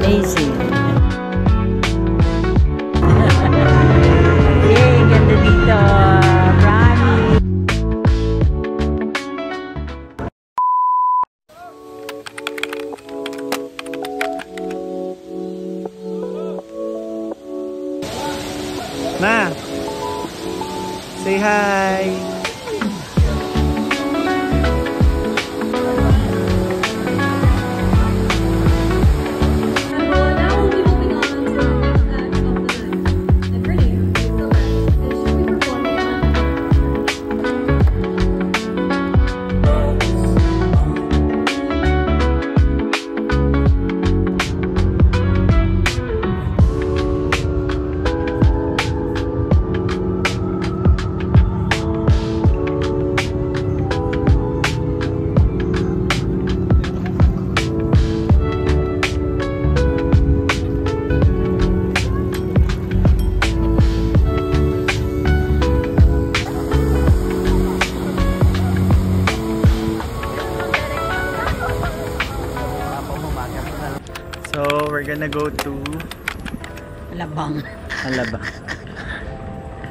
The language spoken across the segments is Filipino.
Amazing. Yay, ganda dito. Promise. Ma, say hi. So we're gonna go to Alabang. Alabang.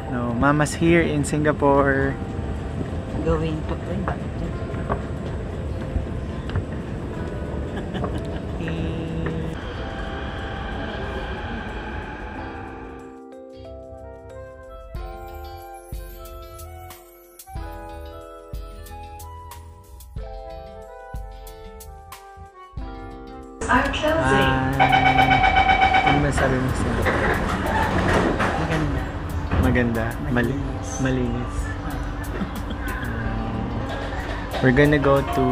No, Mama's here in Singapore. Going to are closing. Ano ba sabi mo sa Maganda. maganda? Malinis. Malinis. We're gonna go to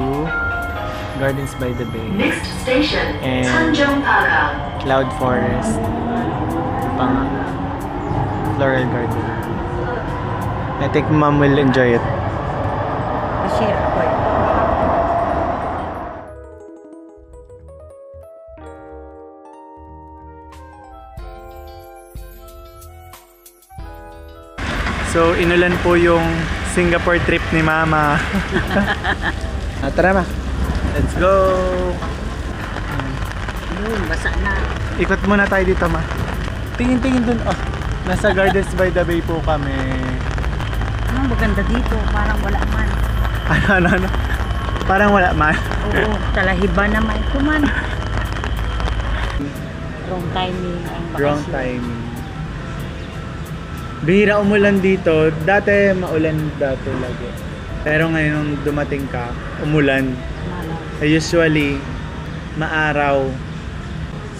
Gardens by the Bay Next station, and Tanjong Pagar. Cloud Forest, pang Floral Garden. I think Mom will enjoy it. I-share ako eh. So, inulan po yung Singapore trip ni Mama. Tara ma. Let's go! Yun, basa na. Ikot muna tayo dito ma. Tingin-tingin dun. Oh, nasa Gardens by the Bay po kami. Anong maganda dito? Parang wala man. Ano? Parang wala man. Oo, talahiba naman. Ito man. Wrong timing ang bakasyon. Wrong timing. Bihira umulan dito. Dati maulan dati lagi. Pero ngayon nung dumating ka, umulan. Usually, maaraw.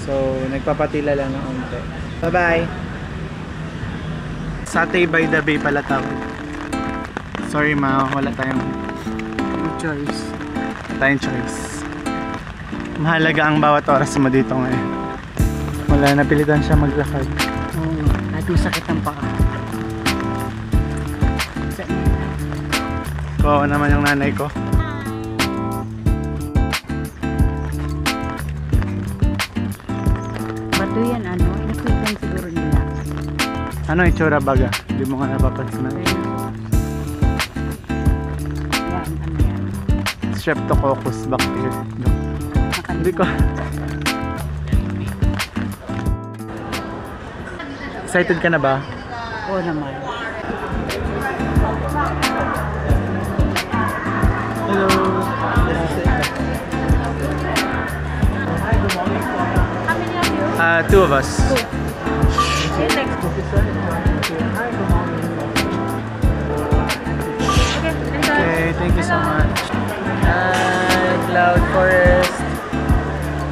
So, nagpapatila lang ng onte. Bye-bye! Satay by the Bay pala tawag. Sorry ma, wala tayong choice. Wala tayong choice. Mahalaga ang bawat oras mo dito ngayon. Wala, napilitan siya maglakad. Oo, at yung sakit ng paa. Oo naman yung nanay ko. Bato yan, ano? Inapitan siguro nila. Ano itsura baga? Hindi mo nga napapansin. Yan, ano yan? Streptococcus bacteria. Hindi ko. Excited ka na ba? Oo naman. Hello. How many of you? Two of us. Okay, thank you so much. Cloud Forest.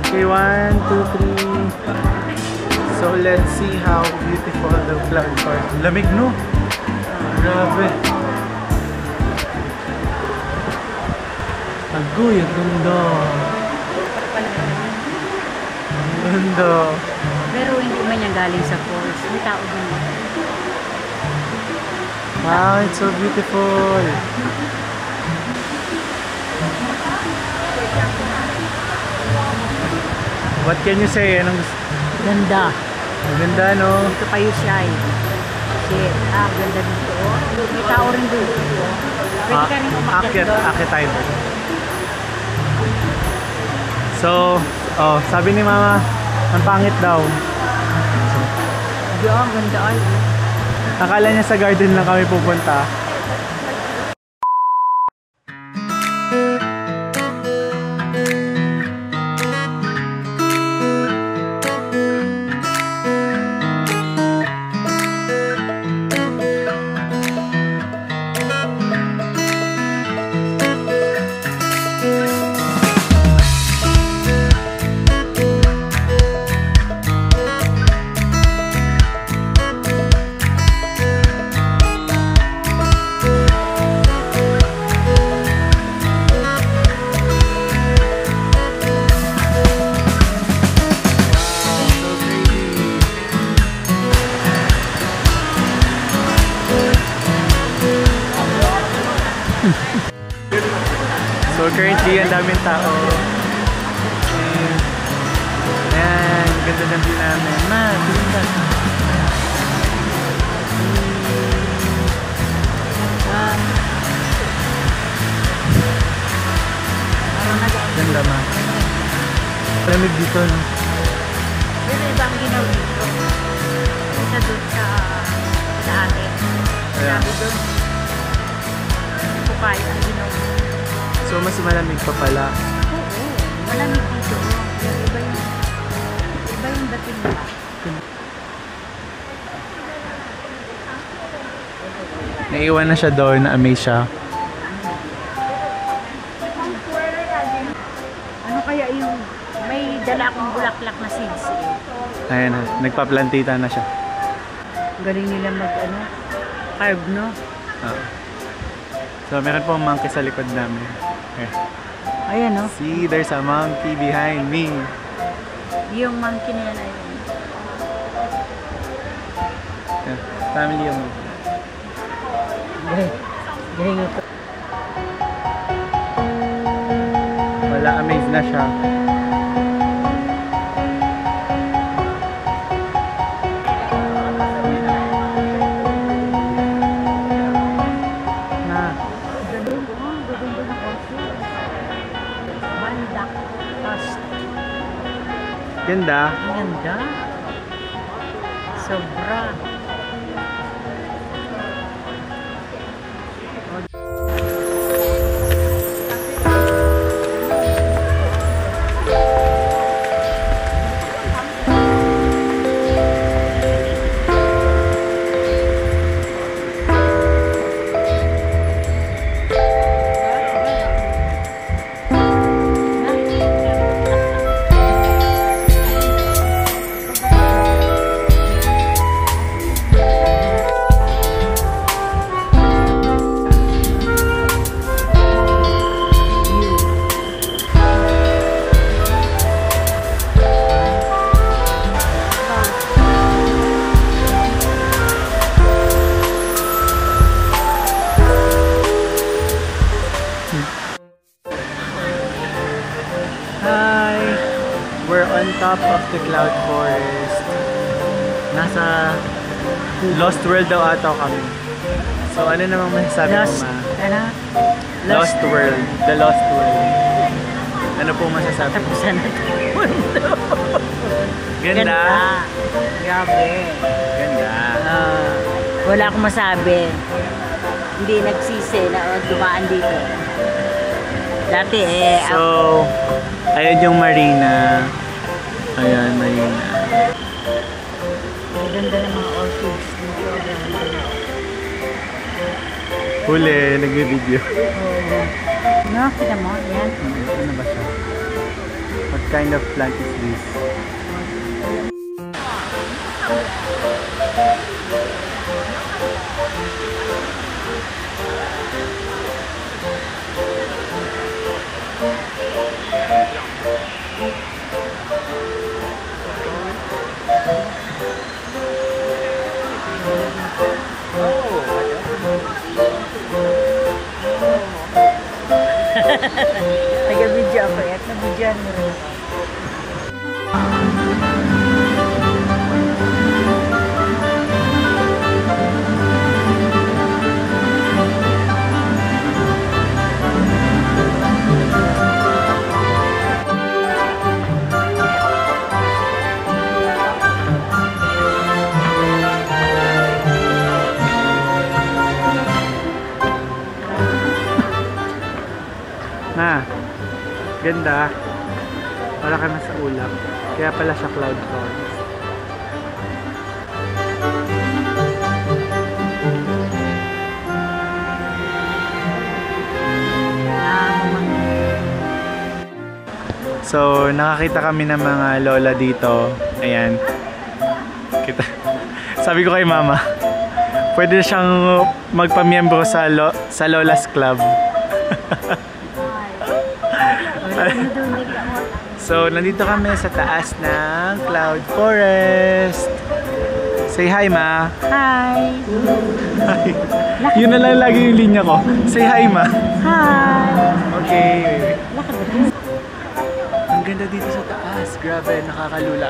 Okay, 1, 2, 3. So let's see how beautiful the Cloud Forest. Lamig no? Grabe. Agoy, ang ganda. Ang ganda. Pero hindi man yan galing sa forest. May tao din. Wow, it's so beautiful. What can you say? Anong gusto? Ganda. Ang ganda, no? Dito kayo siya eh. Shit. Ganda dito. May tao rin dito. Pwede ka rin umakyat doon. Akit tayo. So, sabi ni Mama, Ang pangit daw. Hindi, ang ganda ay. Akala niya sa garden lang kami pupunta. So currently, ang daming tao. Ayan, ganda ng view namin. Ma, tingin ka. Ganda ma. Lamig dito, no? Pero ibang ginaw dito. Isa doon sa atin. Ayan. Sabi doon. Pupay ang ginaw. So mas malamig pa pala. Oo, malamig dito. Iba yung dating nila. Naiwan na siya doon, na-amaze siya. Ano kaya yung may dala akong bulaklak na seeds eh. Ayan na, nagpa-plantita na siya. Galing nila carve, no? So meron pong monkey sa likod namin. Ayan, no? See, there's a monkey behind me. Yung monkey na yan ay Family yung galing ito. wala, amazed na siya. Ganda. Ang ganda. Sobra. Hi! We're on top of the cloud forest. Nasa Lost World daw ata kami. So ano namang masasabi mo, ma? Ano? Lost World. The Lost World. Ano po masasabi mo? Tapusan na ito. Ganda. Grabe. Ganda. Wala akong masabi. Hindi nagsisi na dumaan dito. Dati So, ayan yung marina. Ayan, marina. Ang ganda ng mga orchids dito. Huli, nag-video. No, kita mo, yan. Ano ba siya? What kind of plant is this? Taga-video ako. At na-videoan mo rin. ganda. Wala ka na sa ulap. Kaya pala siya cloud forest. So, nakakita kami ng mga lola dito. Ayan. Kita. Sabi ko kay mama, pwede siyang magpamiyembro sa Lola's Club. So, nandito kami sa taas ng Cloud Forest. Say hi, ma. Hi! Hi. Yun na lang lagi yung linya ko. Say hi, ma. Hi! Okay. Lakad ba? Ang ganda dito sa taas. Grabe, nakakalula.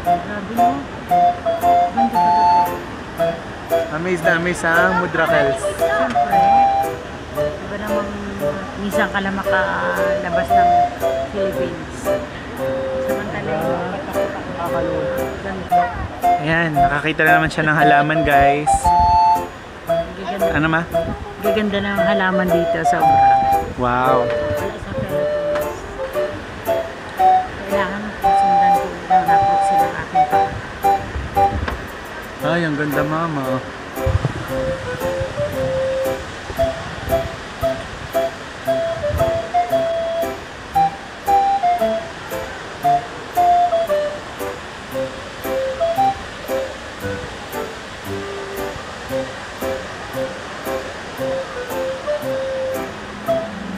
Grabe mo. Ganda talaga. Amazed na amazed ang Mudrakels. Siyempre, diba namang minsan ka lang makalabas ng Philippines. Samantala yung Nakakalula. ganito. Ayan, nakakita na naman siya ng halaman, guys. Gaganda, Ano, ma? gaganda ng halaman dito, sobra. Wow. Wala sa Philippines. Kailangan sundan ko lang napot silang aking pa. Ay, ang ganda, mama.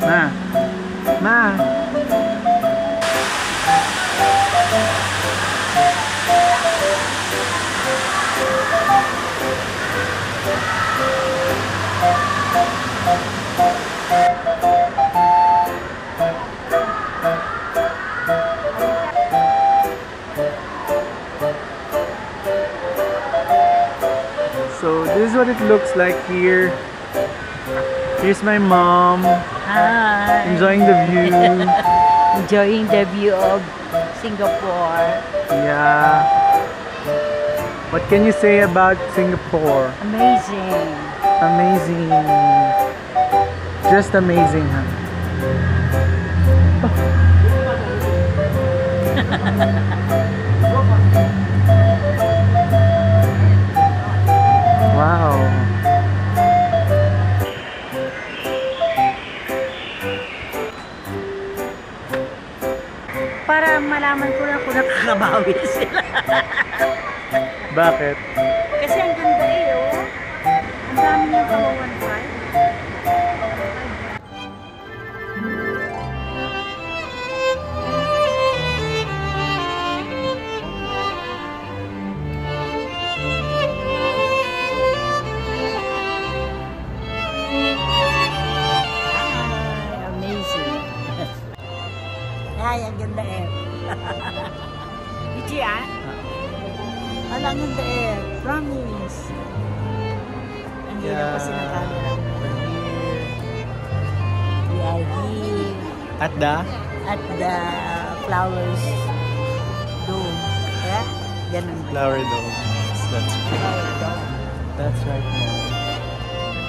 Ma. Ma. So this is what it looks like here. Here's my mom Hi! enjoying the view. Enjoying the view of Singapore. Yeah. What can you say about Singapore? Amazing. Amazing. Just amazing, huh? Wow. Para malaman ko na kung nakakabawi sila. Bakit? Kasi ang ganda eh, oh. Ang dami niyang kawawan fight. Amazing. Ay, ang ganda eh. Ichi ah? Ang ganda eh. Promise. Ang ganda pa sila camera. We are here At the? at the flowers dome. Yeah? Ganun ba? Flower Dome. That's Flower dome. That's right, mom.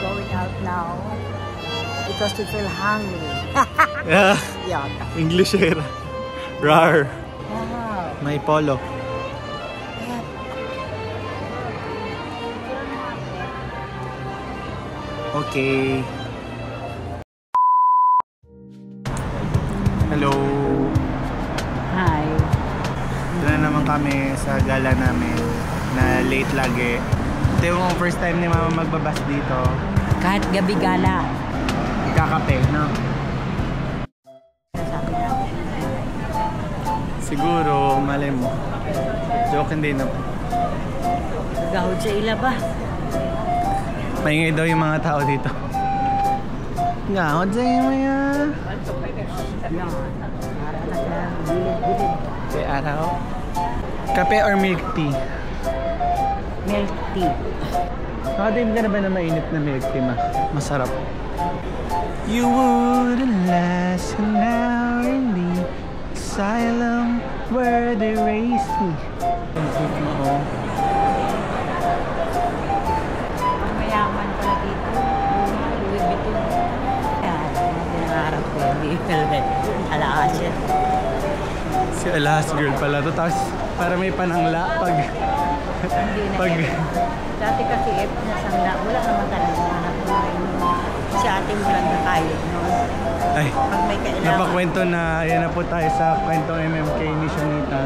Going out now because we feel hungry. Yeah. Yata. English era. Rar. Wow. May polo. Yeah. Okay. Hello. Hi. Ito na naman kami sa gala namin na late lagi. Ito yung first time ni mama magbabas dito. Kahit gabi gala. Kakape, no? Sabi natin. Siguro, malay mo. Joke hindi na. Gahod sa ila ba? Maingay daw yung mga tao dito. Gahod sa iyo yan. No. Para talaga gilid-gilid. Kay araw. Kape or milk tea? Milk tea. Nakatiim ka na ba na mainit na milk tea, ma? Masarap. You wouldn't last an hour in the asylum where they raised me. Ang cute mo, oh. Ang mayaman pala dito. Louis Vuitton. Yan. Pinangarap ko. Velvet. Alahas yan. Si Alahas girl pala to. Tapos para may panangla pag... Hindi na pag... Dati kasi nasangla, wala naman talaga anak ko rin. Si ate mo lang nakayod noon. Ay, Pag may kailangan. napakwento na. Ayan na po tayo sa kwentong MMK ni Shanita.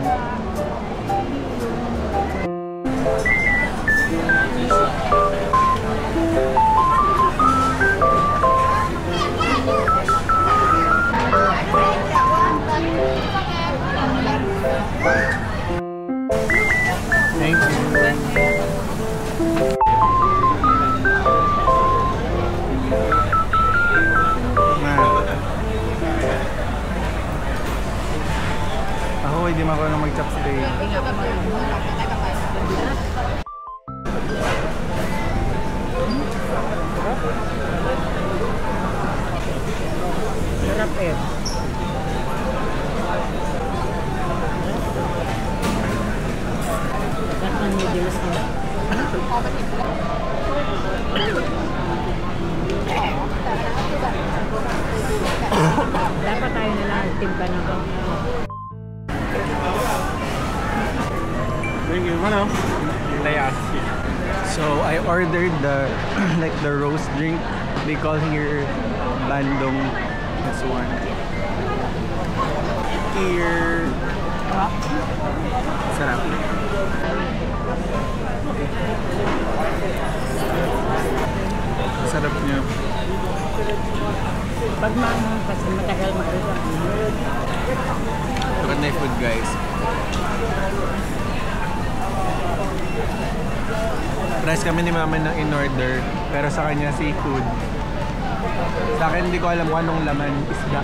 Thank you. Ako, hindi marunong mag-chopstick. Sarap eh. Sarap ng noodles niya. Dapat tayo na lang timpa ng Thank you. Hello. So I ordered the like the roast drink. They call here bandong. This one. Here. Sarap. Sarap niya. pag kasi matagal mag-uwi. Look at my food, guys. Price kami ni mama ng in-order, pero sa kanya seafood. Sa akin hindi ko alam kung anong laman, isda.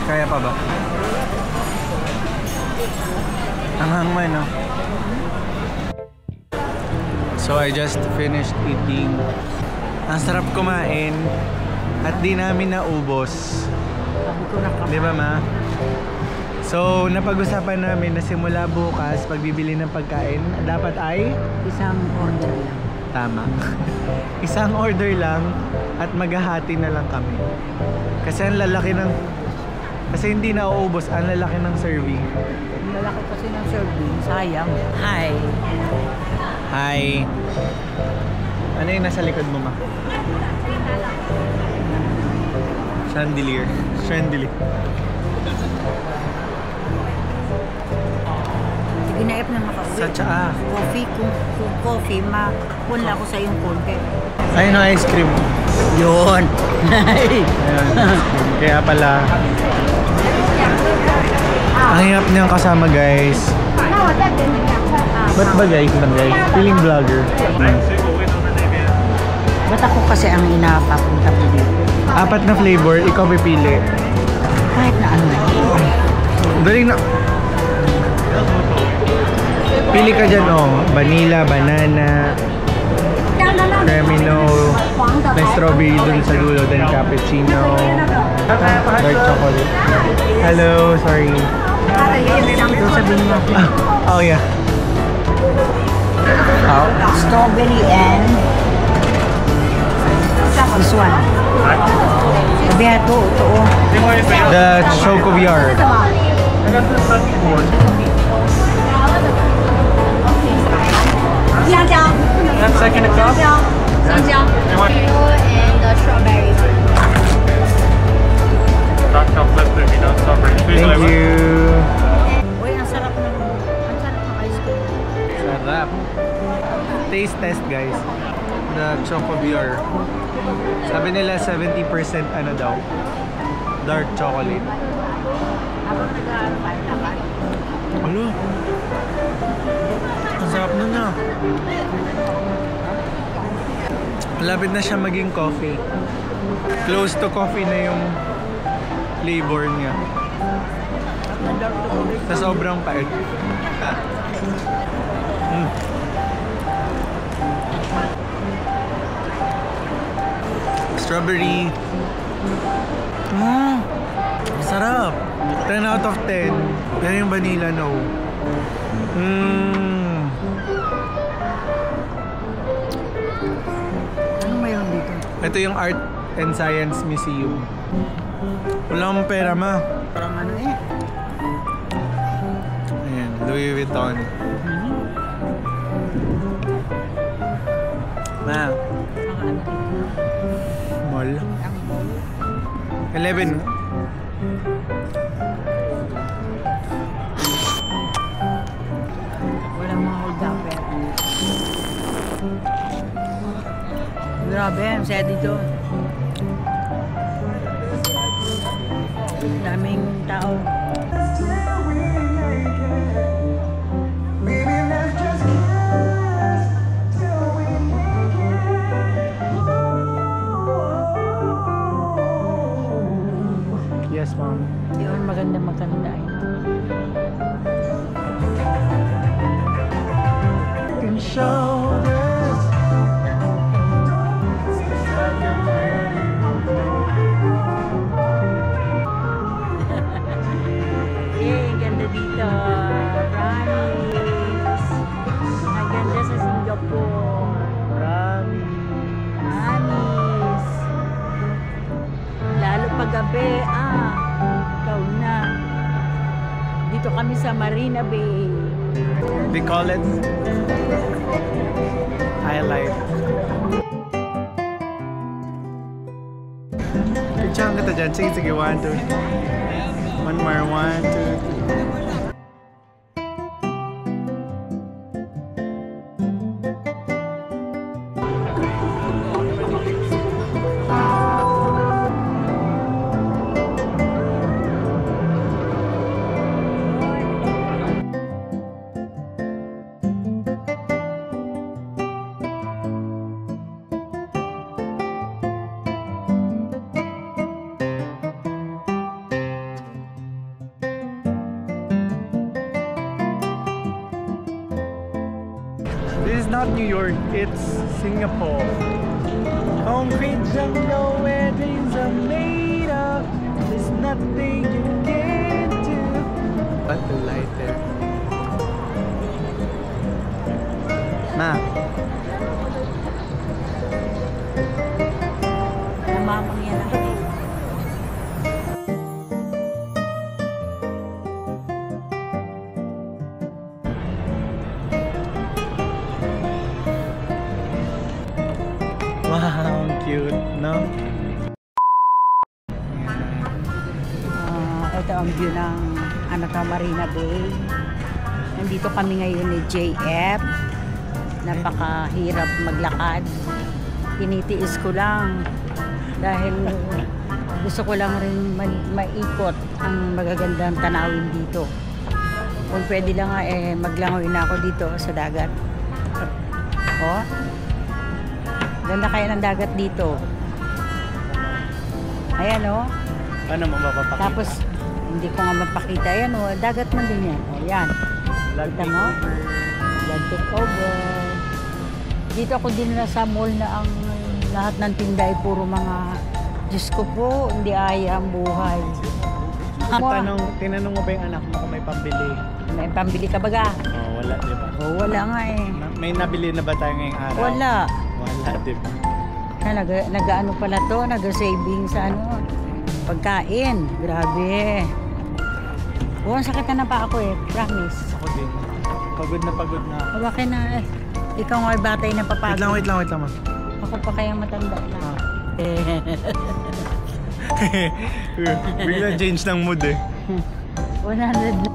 Kaya pa ba? Ang hangman, no? So I just finished eating. Ang sarap kumain at di namin naubos. Di ba, ma? So, napag-usapan namin na simula bukas, pagbibili ng pagkain, dapat ay Isang order lang. tama. Isang order lang at maghahati na lang kami. Kasi ang lalaki ng... Kasi hindi nauubos, ang lalaki ng serving. Ang lalaki kasi ng serving, sayang. Hi. Hi! Ano yung nasa likod mo, ma? Chandelier. Chandelier. Ginaip na makauwi. Sa tsaa. Coffee, kung coffee, mapunla ko sa yung konti. Ayun ang ice cream. Yun. Ayun, kaya pala. Ang hirap niyang kasama, guys. Ba't ba guys? Feeling vlogger. Ba't ako kasi ang inapapunta ko dito? 4 na flavor, ikaw pipili. Kahit na ano na yun. Daling na... Pili ka dyan, oh. Vanilla, banana, cremino, may strawberry dun sa dulo, then cappuccino, dark chocolate. Hello, sorry. Ito sabihin mo. Oh, yeah. Oh. Strawberry and this one. Sabihan to, ito oh. The Chocoviar. Second cup? 香蕉 and the strawberry. Dark chocolate, no strawberry. Thank you. Uy, ang sarap ng ice cream. Sarap. Taste test, guys. The Chocoviar. Sabi nila 70% ano daw? Dark chocolate. Habang nag-aaral pa naman. Ano? Ang sarap nun na. Malapit na siya maging coffee. Close to coffee na yung flavor niya. Sa sobrang pait. Strawberry. Sarap. 10 out of 10. Yan yung vanilla, no. Ano mayroon dito? Ito yung art and Science Museum. Wala akong pera, ma. Parang ano eh. Ayan, Louis Vuitton. Ma, Ang ano dito. mall. Ang mall. 11. Walang mga hold-upper. Grabe, ang saya dito. Daming tao. Yes, ma'am. Yun, maganda eh. And shoulders. Eh, ang ganda dito. Promise. Ang ganda sa Singapore. Promise. Lalo pag gabi, ikaw na. Dito kami sa Marina Bay. They call it highlight. Picture kita dyan. Sige, sige. 1, 2. One more. 1, 2, 3. This is not New York, it's Singapore. Concrete jungle where dreams are made of. There's nothing you can do. What the light there. Ma, Namamang yan ako eh. wow, cute, no? Ito ang view ng Marina Bay. Nandito kami ngayon ni JF. Napakahirap maglakad. Tinitiis ko lang dahil gusto ko lang rin maikot ang magagandang tanawin dito. Kung pwede lang nga maglangoy na ako dito sa dagat. Oh, ganda kaya ng dagat dito. Ayan oh. Paano mo mapapakita? Tapos hindi ko nga mapakita. Ayan oh, dagat man din yan. Ayan. Kita mo? Vlog takeover. Dito ako din na sa mall na ang lahat ng tinda ay puro mga Diyos ko po, hindi aya ang buhay. Tinanong mo ba yung anak mo kung may pambili? May pambili ka baga? Oh, wala, di ba? Oh, wala nga eh. May nabili na ba tayo ngayong araw? Wala. Wala, di ba? Nag-ano pala to, nag-saving sa ano, pagkain. Grabe. Oh, ang sakit na pa ako eh, promise. Ako din. Pagod na ako. Bakit na eh. Ikaw nga batay na papagod. Wait lang, ma. Ako pa kayang matanda na. Bigla change ng mood eh. 100 na.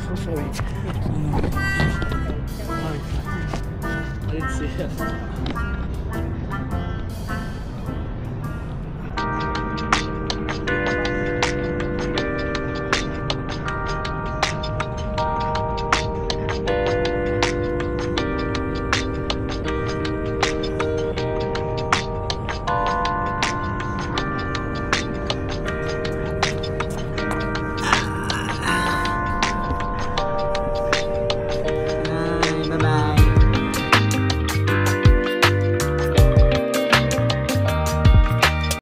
So sorry. I didn't see it.